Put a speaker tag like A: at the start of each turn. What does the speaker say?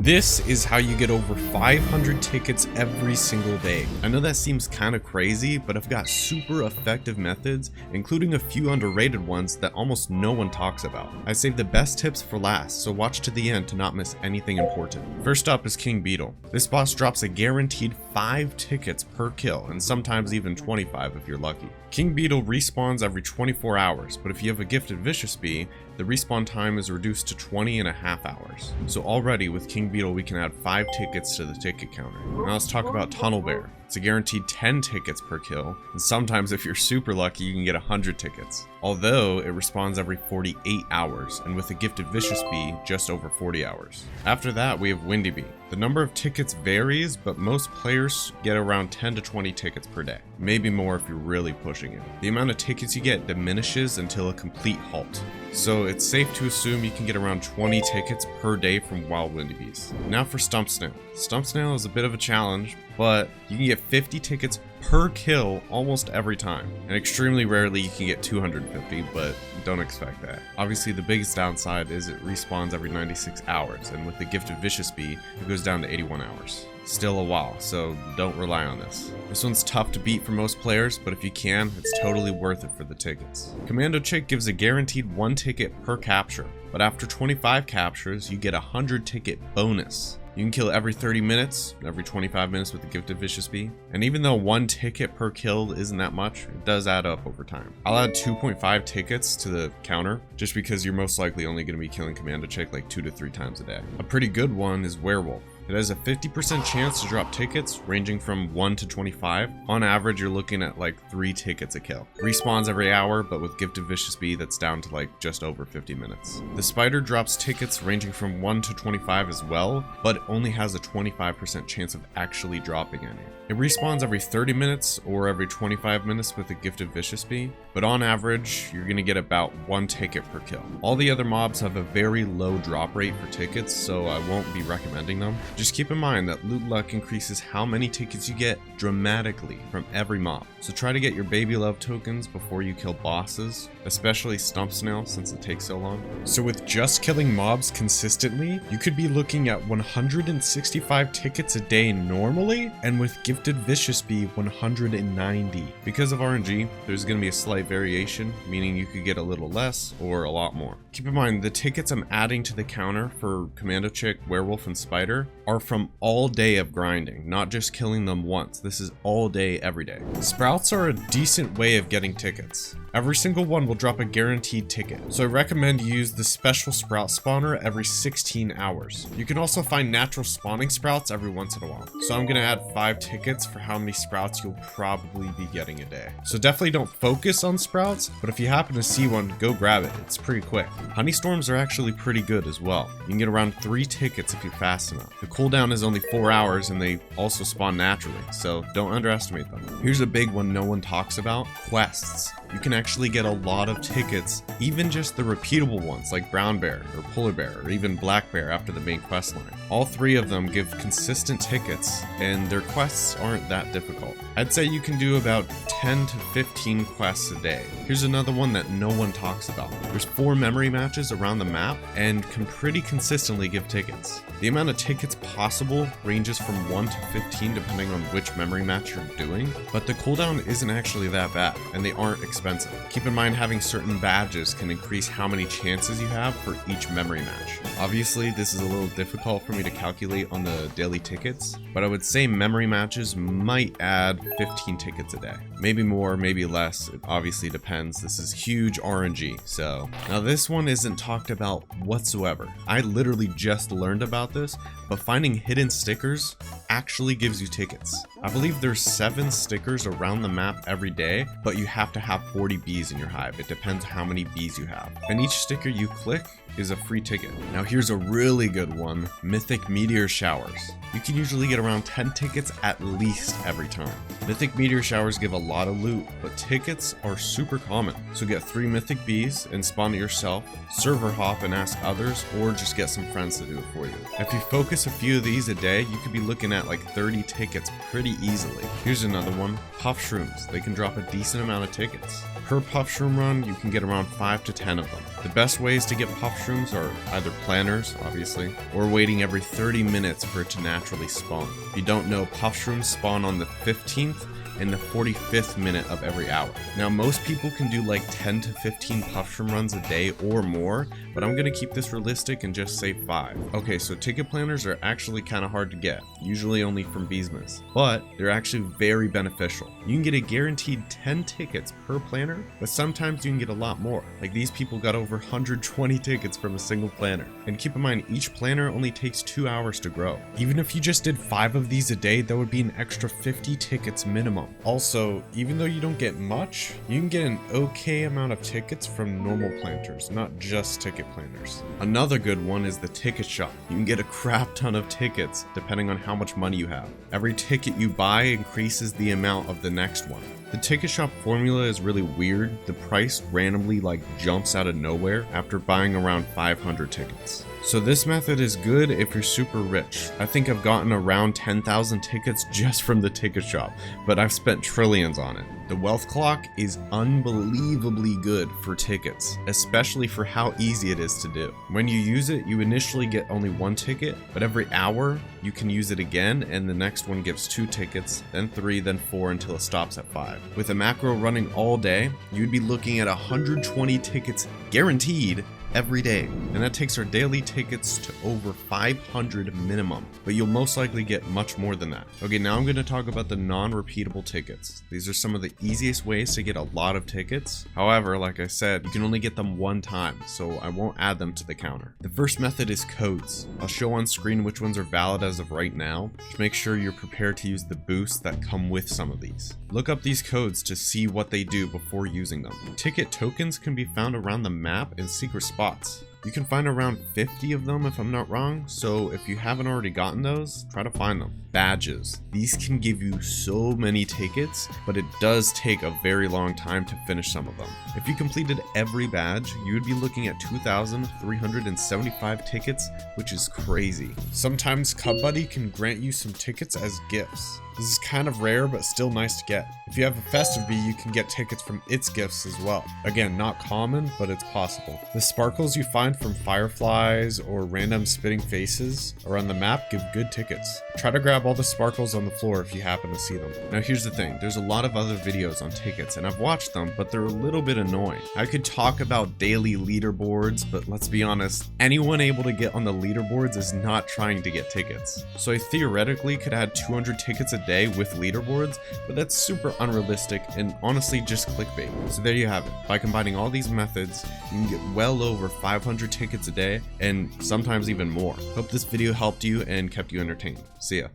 A: This is how you get over 500 tickets every single day. I know that seems kind of crazy, but I've got super effective methods, including a few underrated ones that almost no one talks about. I saved the best tips for last, so watch to the end to not miss anything important. First up is King Beetle. This boss drops a guaranteed 5 tickets per kill, and sometimes even 25 if you're lucky. King Beetle respawns every 24 hours, but if you have a gifted Vicious Bee, the respawn time is reduced to 20.5 hours. So already with King Beetle we can add 5 tickets to the ticket counter. Now let's talk about Tunnel Bear. It's a guaranteed 10 tickets per kill, and sometimes if you're super lucky you can get 100 tickets. Although it respawns every 48 hours, and with a gifted Vicious Bee, just over 40 hours. After that we have Windy Bee. The number of tickets varies, but most players get around 10 to 20 tickets per day. Maybe more if you're really pushing it. The amount of tickets you get diminishes until a complete halt. So it's safe to assume you can get around 20 tickets per day from Wild Windy Bees. Now for Stump Snail. Stump Snail is a bit of a challenge, but you can get 50 tickets per kill almost every time. And extremely rarely you can get 250, but don't expect that. Obviously the biggest downside is it respawns every 96 hours, and with the gifted Vicious Bee, it goes down to 81 hours. Still a while, so don't rely on this. This one's tough to beat for most players, but if you can, it's totally worth it for the tickets. Commando Chick gives a guaranteed 1 ticket per capture, but after 25 captures, you get a 100 ticket bonus. You can kill every 30 minutes, every 25 minutes with the gifted Vicious Bee, and even though 1 ticket per kill isn't that much, it does add up over time. I'll add 2.5 tickets to the counter, just because you're most likely only going to be killing Commando Chick like 2 to 3 times a day. A pretty good one is Werewolf. It has a 50% chance to drop tickets ranging from 1 to 25. On average, you're looking at like 3 tickets a kill. Respawns every hour, but with gifted Vicious Bee, that's down to like just over 50 minutes. The Spider drops tickets ranging from 1 to 25 as well, but only has a 25% chance of actually dropping any. It respawns every 30 minutes or every 25 minutes with a gifted Vicious Bee, but on average, you're gonna get about 1 ticket per kill. All the other mobs have a very low drop rate for tickets, so I won't be recommending them. Just keep in mind that loot luck increases how many tickets you get dramatically from every mob. So try to get your baby love tokens before you kill bosses, especially Stump Snail since it takes so long. So with just killing mobs consistently, you could be looking at 165 tickets a day normally, and with gifted Vicious Bee 190. Because of RNG, there's going to be a slight variation, meaning you could get a little less or a lot more. Keep in mind, the tickets I'm adding to the counter for Commando Chick, Werewolf, and Spider are from all day of grinding, not just killing them once. This is all day, every day. Sprouts are a decent way of getting tickets. Every single one will drop a guaranteed ticket, so I recommend you use the special sprout spawner every 16 hours. You can also find natural spawning sprouts every once in a while. So I'm gonna add 5 tickets for how many sprouts you'll probably be getting a day. So definitely don't focus on sprouts, but if you happen to see one, go grab it. It's pretty quick. Honey storms are actually pretty good as well. You can get around 3 tickets if you're fast enough. The cooldown is only 4 hours and they also spawn naturally, so don't underestimate them. Here's a big one no one talks about: quests. You can actually get a lot of tickets, even just the repeatable ones like Brown Bear or Polar Bear or even Black Bear after the main quest line. All 3 of them give consistent tickets and their quests aren't that difficult. I'd say you can do about 10 to 15 quests a day. Here's another one that no one talks about. There's 4 memory matches around the map and can pretty consistently give tickets. The amount of tickets possible ranges from 1 to 15 depending on which memory match you're doing, but the cooldown isn't actually that bad and they aren't expensive. Keep in mind having certain badges can increase how many chances you have for each memory match. Obviously this is a little difficult for me to calculate on the daily tickets, but I would say memory matches might add 15 tickets a day. Maybe more, maybe less, it obviously depends. This is huge RNG. So now this one isn't talked about whatsoever. I literally just learned about this, but finding hidden stickers actually gives you tickets. I believe there's 7 stickers around the map every day, but you have to have 40 bees in your hive. It depends how many bees you have. And each sticker you click is a free ticket. Now here's a really good one: Mythic Meteor Showers. You can usually get around 10 tickets at least every time. Mythic Meteor Showers give a lot of loot, but tickets are super common. So get 3 Mythic Bees and spawn it yourself, server hop and ask others, or just get some friends to do it for you. If you focus a few of these a day, you could be looking at like 30 tickets pretty easily. Here's another one: Puff Shrooms. They can drop a decent amount of tickets. Per puff shroom run, you can get around 5 to 10 of them. The best ways to get puff shrooms are either planners, obviously, or waiting every 30 minutes for it to naturally spawn. If you don't know, puff shrooms spawn on the 15th and the 45th minute of every hour. Now, most people can do like 10 to 15 puff shroom runs a day or more, but I'm gonna keep this realistic and just say 5. Okay, so ticket planners are actually kind of hard to get, usually only from Beesmas, but they're actually very beneficial. You can get a guaranteed 10 tickets per planner, but sometimes you can get a lot more. Like these people got over 120 tickets from a single planner. And keep in mind, each planner only takes 2 hours to grow. Even if you just did 5 of these a day, that would be an extra 50 tickets minimum. Also, even though you don't get much, you can get an okay amount of tickets from normal planters, not just ticket planners. Another good one is the ticket shop. You can get a crap ton of tickets depending on how much money you have. Every ticket you buy increases the amount of the next one. The ticket shop formula is really weird. The price randomly jumps out of nowhere after buying around 500 tickets. So this method is good if you're super rich. I think I've gotten around 10,000 tickets just from the ticket shop, but I've spent trillions on it. The wealth clock is unbelievably good for tickets, especially for how easy it is to do. When you use it, you initially get only 1 ticket, but every hour you can use it again and the next one gives 2 tickets, then 3, then 4 until it stops at 5. With a macro running all day, you'd be looking at 120 tickets guaranteed every day, and that takes our daily tickets to over 500 minimum, but you'll most likely get much more than that. Okay, now I'm going to talk about the non-repeatable tickets. These are some of the easiest ways to get a lot of tickets. However, like I said, you can only get them one time, so I won't add them to the counter. The first method is codes. I'll show on screen which ones are valid as of right now. Just make sure you're prepared to use the boosts that come with some of these. Look up these codes to see what they do before using them. Ticket tokens can be found around the map in secret spots. You can find around 50 of them if I'm not wrong, so if you haven't already gotten those, try to find them. Badges. These can give you so many tickets, but it does take a very long time to finish some of them. If you completed every badge, you would be looking at 2,375 tickets, which is crazy. Sometimes CubBuddy can grant you some tickets as gifts. This is kind of rare, but still nice to get. If you have a festive bee, you can get tickets from its gifts as well. Again, not common, but it's possible. The sparkles you find from fireflies or random spitting faces around the map give good tickets. Try to grab all the sparkles on the floor if you happen to see them. Now here's the thing, there's a lot of other videos on tickets and I've watched them, but they're a little bit annoying. I could talk about daily leaderboards, but let's be honest, anyone able to get on the leaderboards is not trying to get tickets. So I theoretically could add 200 tickets a day with leaderboards, but that's super unrealistic and honestly just clickbait. So there you have it. By combining all these methods, you can get well over 500 tickets a day and sometimes even more. Hope this video helped you and kept you entertained. See ya.